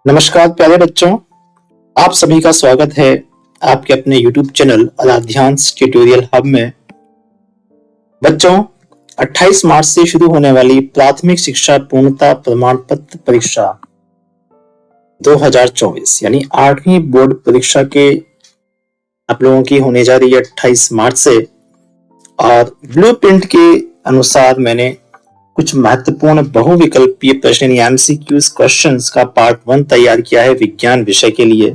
नमस्कार प्यारे बच्चों, आप सभी का स्वागत है आपके अपने YouTube चैनल अलाध्यांश ट्यूटोरियल हब में। बच्चों, 28 मार्च से शुरू होने वाली प्राथमिक शिक्षा पूर्णता प्रमाण पत्र परीक्षा 2024 यानी 8वीं बोर्ड परीक्षा के आप लोगों की होने जा रही है 28 मार्च से। और ब्लूप्रिंट के अनुसार मैंने कुछ महत्वपूर्ण बहुविकल्पीय प्रश्न एमसीक्यूज क्वेश्चंस का पार्ट 1 तैयार किया है विज्ञान विषय के लिए,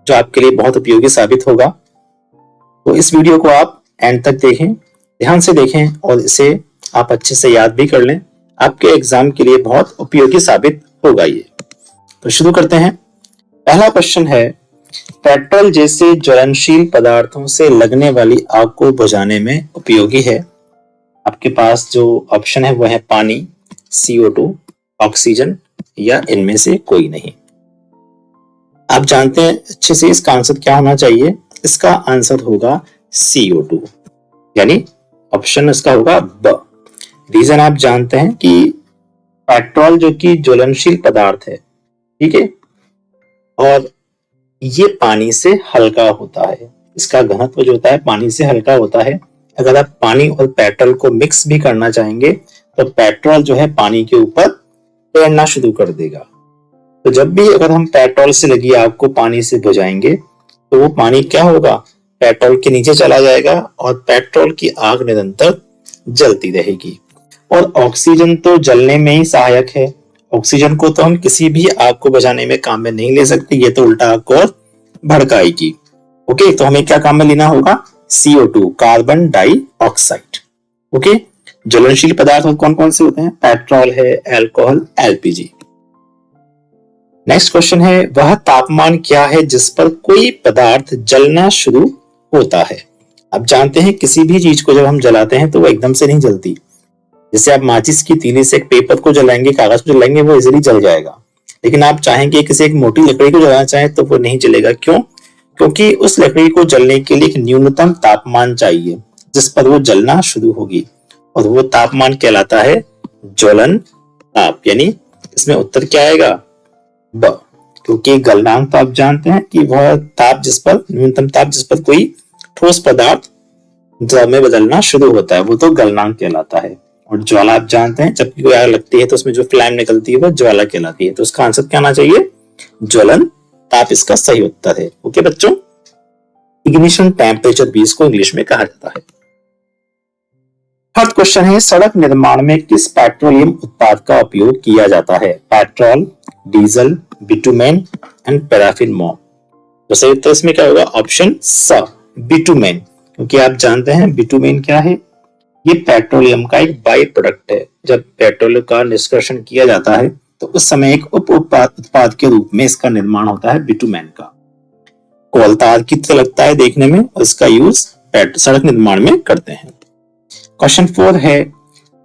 जो आपके लिए बहुत उपयोगी साबित होगा। तो इस वीडियो को आप एंड तक देखें, ध्यान से देखें और इसे आप अच्छे से याद भी कर लें। आपके एग्जाम के लिए बहुत उपयोगी साबित होगा ये। तो शुरू करते हैं। पहला क्वेश्चन है, पेट्रोल जैसे ज्वलनशील पदार्थों से लगने वाली आग को बुझाने में उपयोगी है। आपके पास जो ऑप्शन है वो है पानी, CO2, ऑक्सीजन या इनमें से कोई नहीं। आप जानते हैं अच्छे से इसका आंसर क्या होना चाहिए। इसका आंसर होगा CO2 यानी ऑप्शन इसका होगा ब। रीजन आप जानते हैं कि पेट्रोल जो कि ज्वलनशील पदार्थ है, ठीक है, और ये पानी से हल्का होता है। इसका घनत्व जो होता है पानी से हल्का होता है। अगर आप पानी और पेट्रोल को मिक्स भी करना चाहेंगे तो पेट्रोल जो है पानी के ऊपर तैरना शुरू कर देगा। तो जब भी अगर हम पेट्रोल से लगी आग को पानी से बुझाएंगे तो वो पानी क्या होगा, पेट्रोल के नीचे चला जाएगा और पेट्रोल की आग निरंतर जलती रहेगी। और ऑक्सीजन तो जलने में ही सहायक है। ऑक्सीजन को तो हम किसी भी आग को बुझाने में काम में नहीं ले सकते, ये तो उल्टा आग को और भड़काएगी। ओके, तो हमें क्या काम में लेना होगा, CO2 कार्बन डाइऑक्साइड। ओके, ज्वलनशील पदार्थ कौन कौन से होते हैं, पेट्रोल है, अल्कोहल, LPG। नेक्स्ट क्वेश्चन है, वह तापमान क्या है जिस पर कोई पदार्थ जलना शुरू होता है। अब जानते हैं किसी भी चीज को जब हम जलाते हैं तो वो एकदम से नहीं जलती। जैसे आप माचिस की तीली से एक पेपर को जलाएंगे, कागज को जलाएंगे, वो इजीली जल जाएगा। लेकिन आप चाहेंगे किसी एक मोटी लकड़ी को जलाना चाहें तो वो नहीं जलेगा। क्यों? क्योंकि उस लकड़ी को जलने के लिए एक न्यूनतम तापमान चाहिए जिस पर वो जलना शुरू होगी, और वो तापमान कहलाता है ज्वलन ताप। यानी इसमें उत्तर क्या आएगा, ब। क्योंकि गलनांक तो आप जानते हैं कि वह ताप जिस पर न्यूनतम ताप जिस पर कोई ठोस पदार्थ द्रव में बदलना शुरू होता है वो तो गलनांक कहलाता है। और ज्वाला आप जानते हैं जब कोई आग लगती है तो उसमें जो फ्लेम निकलती है वो ज्वाला कहलाती है। तो इसका आंसर क्या आना चाहिए, ज्वलन ताप इसका सही उत्तर है। ओके बच्चों, इग्निशन टेम्परेचर भी इसको इंग्लिश में कहा जाता है। थर्ड क्वेश्चन है, सड़क निर्माण में किस पेट्रोलियम उत्पाद का उपयोग किया जाता है, petrol, diesel, bitumen and paraffin मोम। तो सही उत्तर इसमें क्या होगा, ऑप्शन स, बिटुमेन। क्योंकि आप जानते हैं बिटुमेन क्या है, ये पेट्रोलियम का एक बाई प्रोडक्ट है। जब पेट्रोल का निष्कर्षण किया जाता है तो उस समय एक उप उत्पाद के रूप में इसका निर्माण होता है बिटुमेन का। कोलतार की तरह लगता है देखने में और इसका यूज सड़क निर्माण में करते हैं। क्वेश्चन 4 है,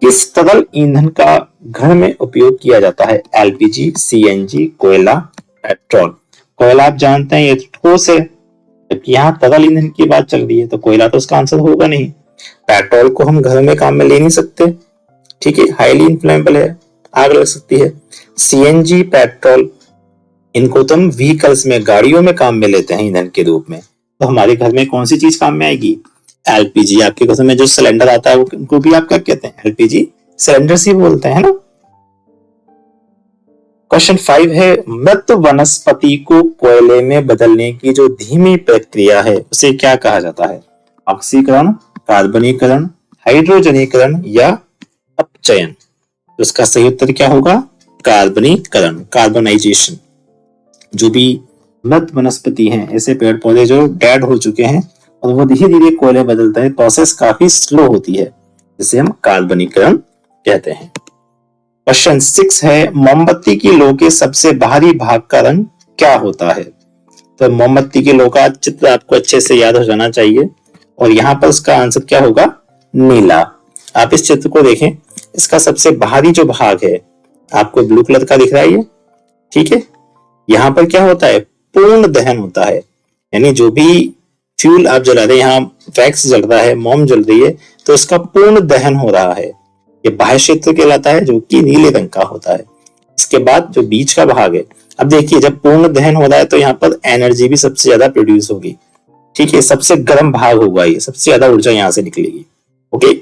किस तरल ईंधन का घर में उपयोग किया जाता है, LPG, CNG, कोयला, पेट्रोल। कोयला आप जानते हैं ये ठोस है, जबकि यहाँ तरल ईंधन की बात चल रही है तो कोयला तो उसका आंसर होगा नहीं। पेट्रोल को हम घर में काम में ले नहीं सकते, ठीक है, हाईली इन्फ्लेमेबल है, आग लग सकती है। CNG, पेट्रोल, इनको तो हम व्हीकल्स में, गाड़ियों में काम में लेते हैं ईंधन के रूप में। तो हमारे घर में कौन सी चीज काम में आएगी, LPG। आपके घर में जो सिलेंडर आता है उनको भी आप क्या कहते हैं, LPG सिलेंडर से बोलते हैं ना। क्वेश्चन 5 है, मृत वनस्पति को कोयले में बदलने की जो धीमी प्रक्रिया है उसे क्या कहा जाता है, ऑक्सीकरण, कार्बनीकरण, हाइड्रोजनीकरण या अपचयन। तो इसका सही उत्तर क्या होगा, कार्बनीकरण, कार्बनाइजेशन। जो भी मृत वनस्पति हैं, ऐसे पेड़ पौधे जो डेड हो चुके हैं और वो धीरे धीरे कोयले बदलता है, प्रोसेस काफी स्लो होती है, जिसे हम कार्बनीकरण कहते हैं। क्वेश्चन 6 है, मोमबत्ती की लौ के सबसे बाहरी भाग का रंग क्या होता है। तो मोमबत्ती की लौ का चित्र आपको अच्छे से याद हो जाना चाहिए और यहाँ पर उसका आंसर क्या होगा, नीला। आप इस चित्र को देखें, इसका सबसे बाहरी जो भाग है आपको ब्लू कलर का दिख रहा है ये, ठीक है। यहाँ पर क्या होता है, पूर्ण दहन होता है। यानी जो भी फ्यूल आप जला रहे हैं, यहाँ वैक्स जल रहा है, मोम जल रही है, तो इसका पूर्ण दहन हो रहा है। ये बाह्य क्षेत्र कहलाता है जो कि नीले रंग का होता है। इसके बाद जो बीच का भाग है अब देखिए जब पूर्ण दहन हो रहा है तो यहाँ पर एनर्जी भी सबसे ज्यादा प्रोड्यूस होगी, ठीक है, सबसे गर्म भाग होगा, ये सबसे ज्यादा ऊर्जा यहाँ से निकलेगी। ओके,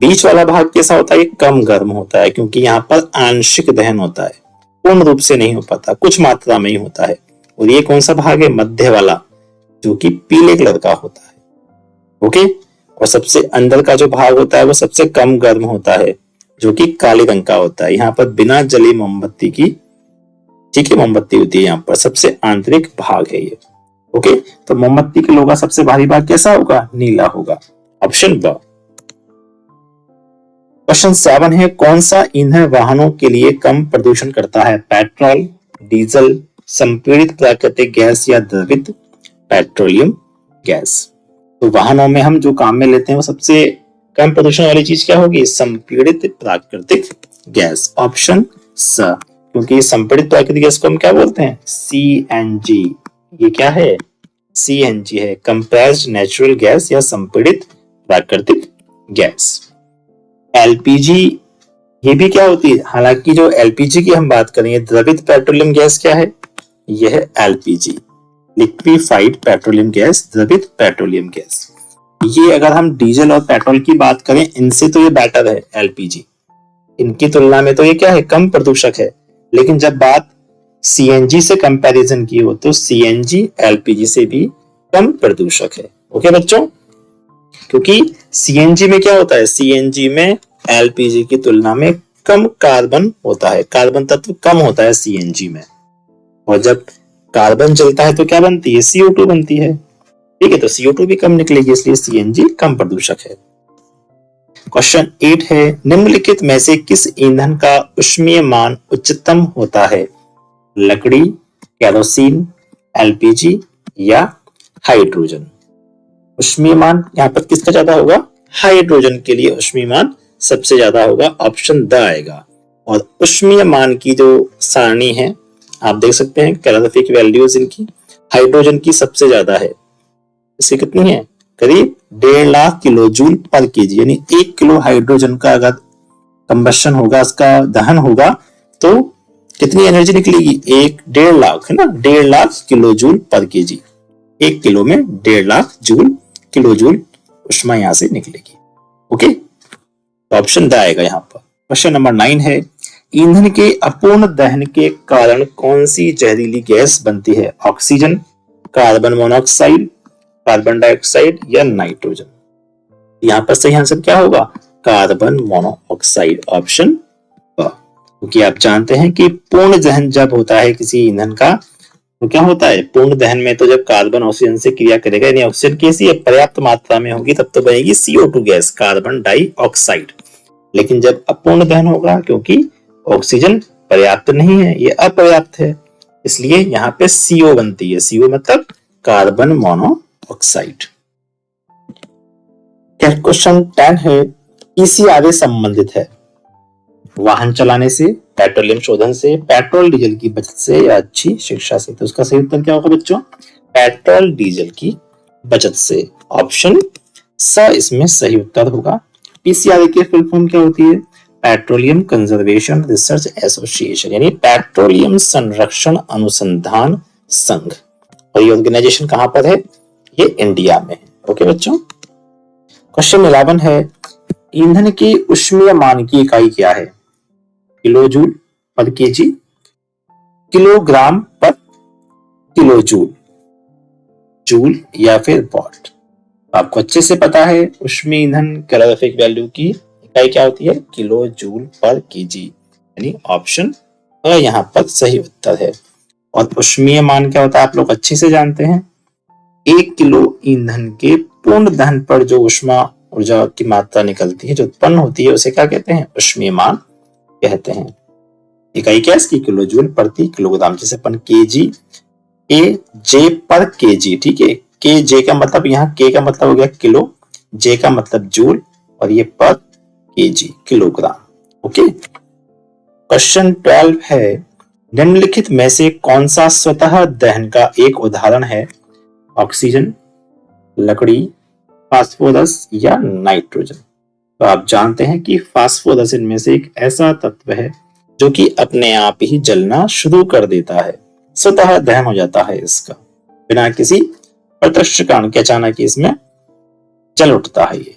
बीच वाला भाग कैसा होता है, ये कम गर्म होता है क्योंकि यहाँ पर आंशिक दहन होता है, पूर्ण रूप से नहीं हो पाता, कुछ मात्रा में ही होता है। और ये कौन सा भाग है, मध्य वाला, जो कि पीले कलर का होता है। ओके, और सबसे अंदर का जो भाग होता है वो सबसे कम गर्म होता है, जो कि काले रंग का होता है। यहाँ पर बिना जली मोमबत्ती की, ठीक है, मोमबत्ती होती है यहाँ पर, सबसे आंतरिक भाग है ये। ओके, तो मोमबत्ती के लोहा सबसे भारी भाग कैसा होगा, नीला होगा, ऑप्शन ब। क्वेश्चन 7 है, कौन सा ईंधन वाहनों के लिए कम प्रदूषण करता है, पेट्रोल, डीजल, संपीड़ित प्राकृतिक गैस या द्रवित पेट्रोलियम गैस। तो वाहनों में हम जो काम में लेते हैं वो सबसे कम प्रदूषण वाली चीज क्या होगी, संपीड़ित प्राकृतिक गैस, ऑप्शन स। क्योंकि संपीड़ित प्राकृतिक गैस को हम क्या बोलते हैं, CNG। ये क्या है, CNG है, कंप्रेस्ड नेचुरल गैस या संपीड़ित प्राकृतिक गैस। LPG ये भी क्या होती है, हालांकि जो LPG की हम बात करेंगे, द्रवित पेट्रोलियम गैस क्या है, यह है LPG, लिक्विफाइड पेट्रोलियम गैस, द्रवित पेट्रोलियम गैस। ये अगर हम डीजल और पेट्रोल की बात करें, इनसे तो ये बेटर है LPG, इनकी तुलना में तो ये क्या है, कम प्रदूषक है। लेकिन जब बात CNG से कंपैरिजन की हो तो CNG LPG से भी कम प्रदूषक है। ओके बच्चों, क्योंकि CNG में क्या होता है, CNG में LPG की तुलना में कम कार्बन होता है, कार्बन तत्व कम होता है CNG में, और जब कार्बन जलता है तो क्या बनती है, CO2 बनती है, ठीक है, तो CO2 भी कम निकलेगी, इसलिए CNG कम प्रदूषक है। क्वेश्चन 8 है, निम्नलिखित में से किस ईंधन का ऊष्मीयमान उच्चतम होता है, लकड़ी, केरोसिन, LPG या हाइड्रोजन। ऊष्मीयमान यहाँ पर किसका ज्यादा होगा, हाइड्रोजन के लिए ऊष्मीयमान सबसे ज्यादा होगा, ऑप्शन द आएगा। और ऊष्मीयमान की जो सारणी है आप देख सकते हैं, कैलोरीफिक वैल्यूज इनकी, हाइड्रोजन की सबसे ज्यादा है, इसकी कितनी है, करीब 1.5 लाख किलो जूल पर केजी, यानी 1 किलो हाइड्रोजन का अगर कंबशन होगा, उसका दहन होगा तो कितनी एनर्जी निकलेगी, 1.5 लाख है ना, 1.5 लाख किलो जूल पर केजी, 1 किलो में 1.5 लाख जूल किलो जूल ऊष्मा यहां से निकलेगी। ओके, तो ऑप्शन द आएगा यहाँ पर। क्वेश्चन नंबर 9 है, ईंधन के अपूर्ण दहन के कारण कौन सी जहरीली गैस बनती है, oxygen, carbon monoxide, carbon dioxide या नाइट्रोजन। यहाँ पर सही आंसर क्या होगा, कार्बन मोनोऑक्साइड, ऑप्शन ब। क्योंकि आप जानते हैं कि पूर्ण दहन जब होता है किसी ईंधन का तो क्या होता है, पूर्ण दहन में तो जब कार्बन ऑक्सीजन से क्रिया करेगा, यानी ऑक्सीजन कैसी है, पर्याप्त मात्रा में होगी, तब तो बनेगी CO2 गैस, कार्बन डाइऑक्साइड। लेकिन जब अपूर्ण दहन होगा, क्योंकि ऑक्सीजन पर्याप्त नहीं है, ये अपर्याप्त है, इसलिए यहाँ पे CO बनती है, CO मतलब कार्बन मोनोऑक्साइड। क्वेश्चन 10 है, इसी आगे संबंधित है, वाहन चलाने से, पेट्रोलियम शोधन से, पेट्रोल डीजल की बचत से या अच्छी शिक्षा से। तो उसका सही उत्तर क्या होगा बच्चों, पेट्रोल डीजल की बचत से, ऑप्शन स इसमें सही उत्तर होगा। PCRA की फुल फॉर्म क्या होती है, पेट्रोलियम कंजर्वेशन रिसर्च एसोसिएशन, यानी पेट्रोलियम संरक्षण अनुसंधान संघ, और ये ऑर्गेनाइजेशन कहां पर है, ये इंडिया में है। ओके बच्चों, क्वेश्चन 11 है, ईंधन के ऊष्मीयमान की इकाई क्या है, किलो जूल पर केजी, किलोग्राम पर किलो जूल, जूल या फिर वॉट। आपको अच्छे से पता है ऊष्मीय ईंधन कैलोरीफिक वैल्यू की इकाई क्या होती है, किलो जूल पर केजी, यानी ऑप्शन अ यहाँ पर सही उत्तर है। और ऊष्मीय मान क्या होता है आप लोग अच्छे से जानते हैं, 1 किलो ईंधन के पूर्ण दहन पर जो ऊष्मा ऊर्जा की मात्रा निकलती है, जो उत्पन्न होती है, उसे क्या कहते हैं, ऊष्मीय मान कहते हैं। इकाई क्या इसकी, किलो जूल प्रति किलोग्राम, जैसे अपन केजी, ए जे पर केजी, ठीक है, के जे का मतलब, यहाँ के का मतलब हो गया किलो, जे का मतलब जूल, और ये पर केजी किलोग्राम। ओके, क्वेश्चन 12 है, निम्नलिखित में से कौन सा स्वतः दहन का एक उदाहरण है, ऑक्सीजन, लकड़ी, फास्फोरस या नाइट्रोजन। तो आप जानते हैं कि फास्फोरस इनमें से एक ऐसा तत्व है जो कि अपने आप ही जलना शुरू कर देता है, स्वतः दहन हो जाता है इसका, बिना किसी प्रत्यक्ष कारण के अचानक इसमें जल उठता है। ये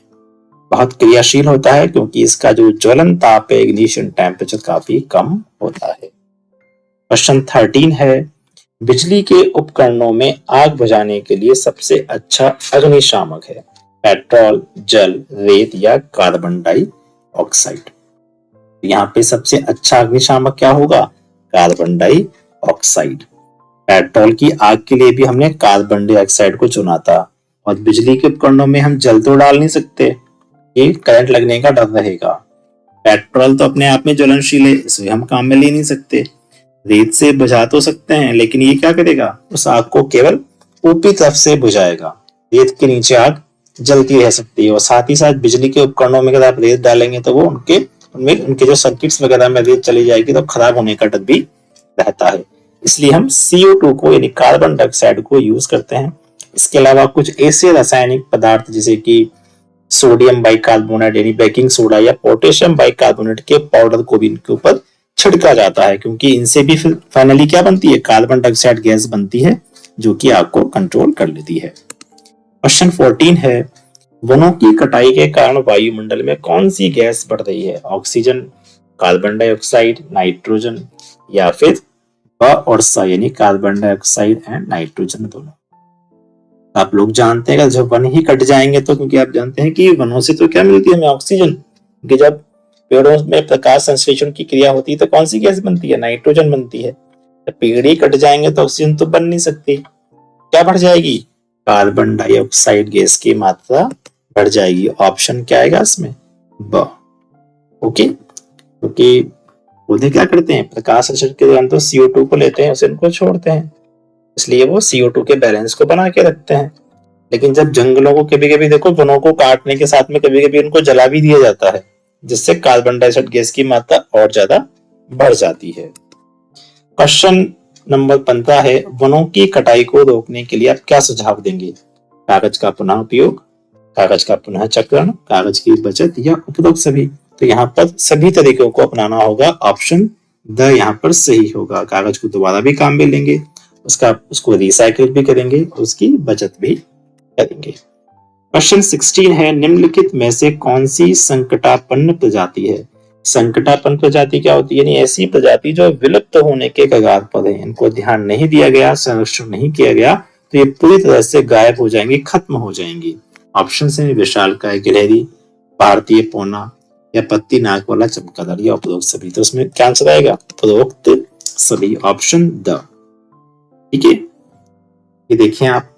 बहुत क्रियाशील होता है क्योंकि इसका जो ज्वलन ताप है, इग्निशन टेम्परेचर काफी कम होता है। क्वेश्चन 13 है, बिजली के उपकरणों में आग बुझाने के लिए सबसे अच्छा अग्निशामक है पेट्रोल, जल, रेत या कार्बन डाइऑक्साइड। यहाँ पे सबसे अच्छा अग्निशामक क्या होगा? Carbon dioxide. पेट्रोल की आग के लिए भी हमने कार्बन डाइऑक्साइड को चुना था, और बिजली के उपकरणों में हम जल तो डाल नहीं सकते, ये करंट लगने का डर रहेगा। पेट्रोल तो अपने आप में ज्वलनशील है, इसे हम काम में ले नहीं सकते। रेत से बुझा तो सकते हैं, लेकिन ये क्या करेगा? उस आग को केवल ऊपरी तरफ से बुझाएगा, रेत के नीचे आग जलती रह सकती है। और साथ ही साथ बिजली के उपकरणों में अगर आप रेत डालेंगे तो वो उनके जो सर्किट्स वगैरह में रेत चली जाएगी तो खराब होने का डर भी रहता है। इसलिए हम CO2 को यानी कार्बन डाइऑक्साइड को यूज करते हैं। इसके अलावा कुछ ऐसे रासायनिक पदार्थ जैसे कि सोडियम बाइकार्बोनेट यानी बेकिंग सोडा या पोटेशियम बाइकार्बोनेट के पाउडर को भी इनके ऊपर छिड़का जाता है, क्योंकि इनसे भी फिर फाइनली क्या बनती है? कार्बन डाइऑक्साइड गैस बनती है, जो कि आग को कंट्रोल कर लेती है। क्वेश्चन 14 है, वनों की कटाई के कारण वायुमंडल में कौन सी गैस बढ़ रही है? ऑक्सीजन, कार्बन डाइऑक्साइड, नाइट्रोजन या फिर ब और स यानी कार्बन डाइऑक्साइड एंड नाइट्रोजन दोनों। आप लोग जानते हैं कि जब वन ही कट जाएंगे तो, क्योंकि आप जानते हैं कि वनों से तो क्या मिलती है हमें? ऑक्सीजन। कि जब पेड़ों में प्रकाश संश्लेषण की क्रिया होती है तो कौन सी गैस बनती है? नाइट्रोजन बनती है। जब पेड़ ही कट जाएंगे तो ऑक्सीजन तो बन नहीं सकती, क्या बढ़ जाएगी? कार्बन डाइऑक्साइड गैस की मात्रा बढ़ जाएगी। ऑप्शन क्या आएगा इसमें? ब। ओके, क्योंकि पौधे क्या करते हैं? प्रकाश संश्लेषण के दौरान तो CO2 को लेते हैं, उसे उनको छोड़ते हैं, इसलिए वो CO2 के बैलेंस को बना के रखते हैं। लेकिन जब जंगलों को कभी कभी देखो, वनों को काटने के साथ में कभी कभी उनको जला भी दिया जाता है, जिससे कार्बन डाइऑक्साइड गैस की मात्रा और ज्यादा बढ़ जाती है। क्वेश्चन नंबर 15 है, वनों की कटाई को रोकने के लिए आप क्या सुझाव देंगे? कागज का पुनः उपयोग, कागज का पुनः चक्रण, कागज की बचत या उपरोक्त सभी? तो यहाँ पर सभी तरीकों को अपनाना होगा। ऑप्शन द यहाँ पर सही होगा। कागज को दोबारा भी काम में लेंगे, उसको रिसाइकिल भी करेंगे और उसकी बचत भी करेंगे। क्वेश्चन 16 है, निम्नलिखित में से कौन सी संकटापन्न प्रजाति है? संकटापन्न प्रजाति क्या होती है? यानी ऐसी प्रजाति जो विलुप्त होने के कगार पर है, इनको ध्यान नहीं दिया गया, संरक्षण नहीं किया गया तो ये पूरी तरह से गायब हो जाएंगी, खत्म हो जाएंगी। ऑप्शन है विशालकाय गिलहरी, भारतीय पौना या पत्ती नाक वाला चमगादड़ या उपरोक्त सभी। तो उसमें क्या आंसर आएगा? उपरोक्त सभी, ऑप्शन द। ठीक है, ये देखिए आप,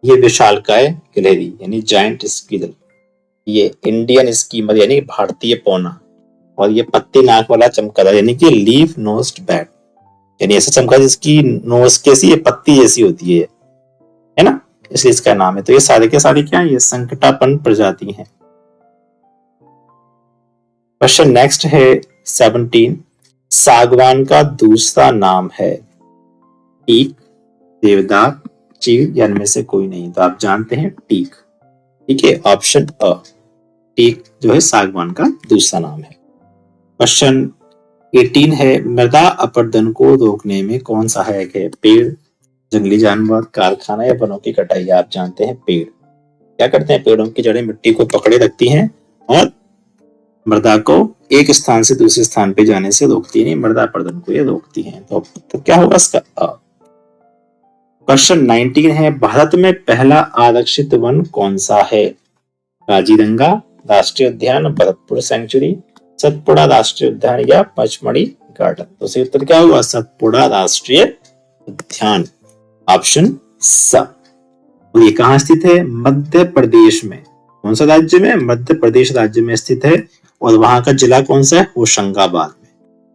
ये विशालकाय गिलहरी यानी जायंट स्क्विरल, ये इंडियन स्कीमर यानी भारतीय पौना, और ये पत्ती नाक वाला चमगादड़ यानी कि लीफ नोस्ड बैट, यानी ऐसा चमगादड़ जिसकी नोज कैसी है? पत्ती जैसी होती है ना, इसलिए इसका नाम है। तो ये सारे के सारे क्या है? ये संकटापन्न प्रजाति हैं। क्वेश्चन नेक्स्ट है 17, सागवान का दूसरा नाम है टीक, देवदार, चीड़ या इनमें से कोई नहीं? तो आप जानते हैं टीक। ठीक है, ऑप्शन अ, टीक जो है सागवान का दूसरा नाम है। क्वेश्चन 18 है, मृदा अपरदन को रोकने में कौन सहायक है? पेड़, जंगली जानवर, कारखाना या वनों की कटाई? आप जानते हैं पेड़। क्या करते हैं? पेड़ों की जड़ें मिट्टी को पकड़े रखती हैं और मृदा को एक स्थान से दूसरे स्थान पे जाने से रोकती है, मृदा अपरदन को ये रोकती है। तो क्या होगा इसका? क्वेश्चन 19 है, भारत में पहला आरक्षित वन कौन सा है? काजीरंगा राष्ट्रीय उद्यान, भरतपुर सेंचुरी, सतपुड़ा राष्ट्रीय उद्यान या पचमढ़ी गार्डन? तो सही उत्तर क्या होगा? सतपुड़ा राष्ट्रीय उद्यान, ऑप्शन स। और ये कहाँ स्थित है? मध्य प्रदेश में। कौन सा राज्य में? मध्य प्रदेश राज्य में स्थित है। और वहां का जिला कौन सा है? होशंगाबाद में,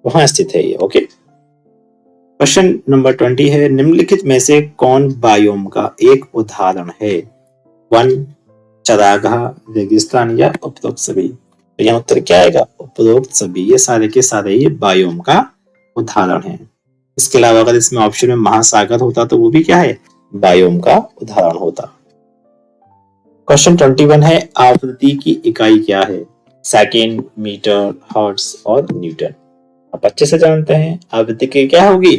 वहां स्थित है ये। ओके, क्वेश्चन नंबर 20 है, निम्नलिखित में से कौन बायोम का एक उदाहरण है? वन, चरागाह, रेगिस्तान या उपरोक्त सभी? तो यहाँ उत्तर क्या आएगा? उपरोक्त सभी। ये सारे के सारे ये बायोम का उदाहरण है। इसके अलावा अगर इसमें ऑप्शन में महासागर होता तो वो भी क्या है? बायोम का उदाहरण होता। क्वेश्चन 21 है, आवृत्ति की इकाई क्या है? सेकेंड, मीटर, हर्ट्ज और न्यूटन? आप अच्छे से जानते हैं आवृत्ति की क्या होगी,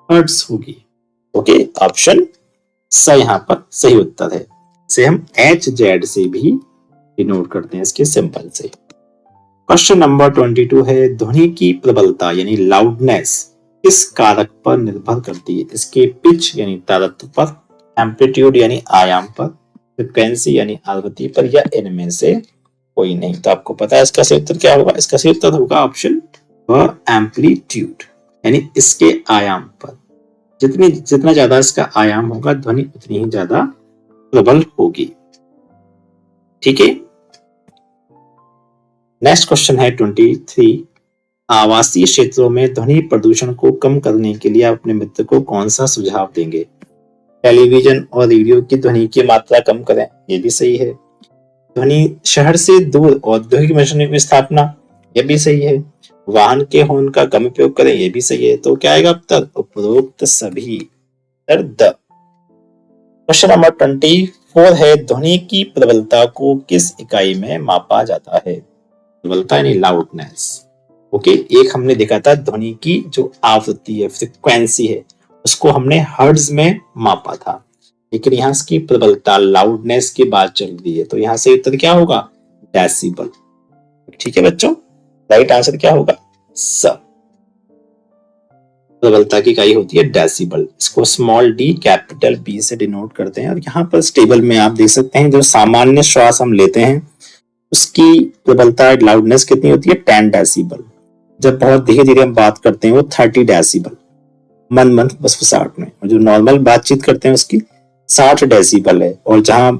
हर्ट्ज होगी। ओके, ऑप्शन स यहाँ पर सही उत्तर है। इसे हम HZ से भी डिनोट करते हैं इसके सिंबल से। क्वेश्चन नंबर 22 है, ध्वनि की प्रबलता यानी लाउडनेस किस कारक पर निर्भर करती है? इसके पिच यानी तारत्व पर, एम्पलीट्यूड यानी आयाम पर, फ्रिक्वेंसी यानी आवृत्ति पर, या इनमें से कोई नहीं। तो आपको पता है इसका सही उत्तर क्या होगा? इसका सही उत्तर होगा ऑप्शन एम्पलीट्यूड यानी इसके आयाम पर। जितना ज्यादा इसका आयाम होगा ध्वनि उतनी ही ज्यादा प्रबल होगी। ठीक है, नेक्स्ट क्वेश्चन है 23, आवासीय क्षेत्रों में ध्वनि प्रदूषण को कम करने के लिए आप अपने मित्र को कौन सा सुझाव देंगे? टेलीविजन और रेडियो की ध्वनि की मात्रा कम करें, ये भी सही है। ध्वनि शहर से दूर औद्योगिक मशीनरी की स्थापना, ये भी सही है। वाहन के हॉर्न का कम उपयोग करें, ये भी सही है। तो क्या आएगा उत्तर? उपरोक्त सभी। क्वेश्चन नंबर 24 है, ध्वनि की प्रबलता को किस इकाई में मापा जाता है? प्रबलता यानी लाउडनेस। ओके, एक हमने देखा था ध्वनि की जो आवृत्ति है, फ्रिक्वेंसी है, उसको हमने हर्ट्ज में मापा था, लेकिन यहाँ इसकी प्रबलता लाउडनेस की बात चल रही है, तो यहाँ से उत्तर क्या होगा? डेसिबल। ठीक है बच्चों, राइट आंसर क्या होगा? स। प्रबलता की इकाई होती है डेसिबल। इसको स्मॉल डी कैपिटल बी से डिनोट करते हैं। और यहाँ पर इस टेबल में आप देख सकते हैं जो सामान्य श्वास हम लेते हैं उसकी प्रबलता लाउडनेस कितनी होती है? 10 डेसिबल। जब बहुत धीरे धीरे हम बात करते हैं वो 30 डेसिबल मन मन फुसफुसाहट में। और जो नॉर्मल बातचीत करते हैं उसकी 60 डेसिबल है। और जहाँ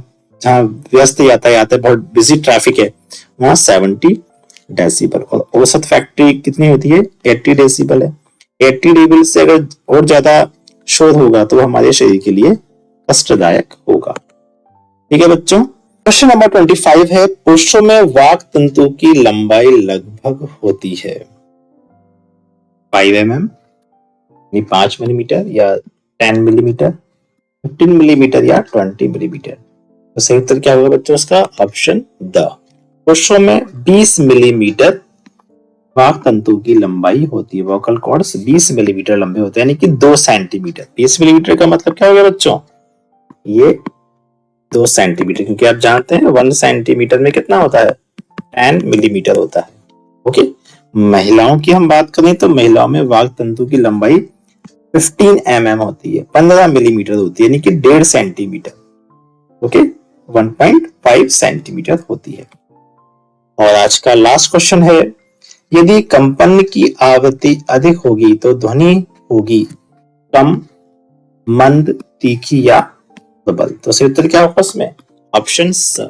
व्यस्त यातायात है, बहुत बिजी ट्रैफिक है, वहां 70 डेसिबल। और औसत फैक्ट्री कितनी होती है? 80 डेसिबल है। 80 डेसिबल से अगर और ज्यादा शोर होगा तो हमारे शरीर के लिए कष्टदायक होगा। ठीक है बच्चों, क्वेश्चन नंबर 25 है, पुरुषों में वाक तंतु की लंबाई लगभग होती है 5 mm, 5 मिलीमीटर, या 10 मिलीमीटर, 15 मिलीमीटर, या 20 मिलीमीटर। तो सही उत्तर क्या होगा बच्चों? इसका ऑप्शन द। पुरुषों में 20 मिलीमीटर वाक तंतु की लंबाई होती है। वोकल कॉर्ड्स 20 मिलीमीटर लंबे होते हैं, यानी कि 2 सेंटीमीटर। 20 मिलीमीटर का मतलब क्या हो गया बच्चों? ये 2 सेंटीमीटर, क्योंकि आप जानते हैं 1 सेंटीमीटर में कितना होता है? 10 मिलीमीटर होता है। ओके, महिलाओं की हम बात करें तो महिलाओं में वाक तंतु की लंबाई 15 mm होती है, 15 मिलीमीटर होती है, यानी कि 1.5 सेंटीमीटर। ओके, 1.5 सेंटीमीटर होती है। और आज का लास्ट क्वेश्चन है, यदि कंपन की आवृत्ति अधिक होगी तो ध्वनि होगी कम, मंद, तीखी, या प्रबल? तो सही उत्तर क्या होगा इसमें? ऑप्शन स,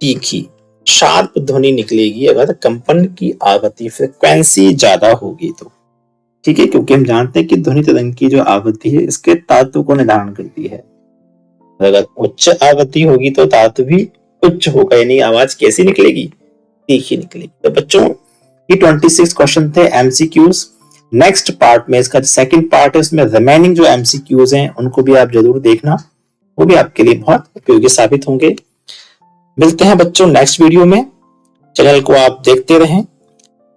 तीखी, शार्प ध्वनि निकलेगी अगर कंपन की आवृत्ति फ्रिक्वेंसी ज्यादा होगी तो। ठीक है, क्योंकि हम जानते हैं कि ध्वनि तरंग की जो आवृत्ति है इसके तात्व को निर्धारण करती है। अगर उच्च आवृत्ति होगी तो तात्व भी उच्च होगा, यानी आवाज कैसी निकलेगी? तीखी निकलेगी। तो बच्चों ये 26 क्वेश्चन थे एमसीक्यूज। नेक्स्ट पार्ट में, इसका सेकंड पार्ट है, उसमें रिमेनिंग जो एमसीक्यूज हैं उनको भी आप जरूर देखना, वो भी आपके लिए बहुत उपयोगी साबित होंगे। मिलते हैं बच्चों नेक्स्ट वीडियो में। चैनल को आप देखते रहें,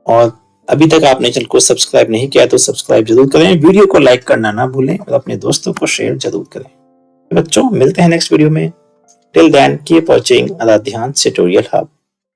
और अभी तक आपने चैनल को सब्सक्राइब नहीं किया तो सब्सक्राइब जरूर करें। वीडियो को लाइक करना ना भूलें और अपने दोस्तों को शेयर जरूर करें। बच्चों मिलते हैं नेक्स्ट वीडियो में। Till then keep watching Aradhyansh tutorial hub.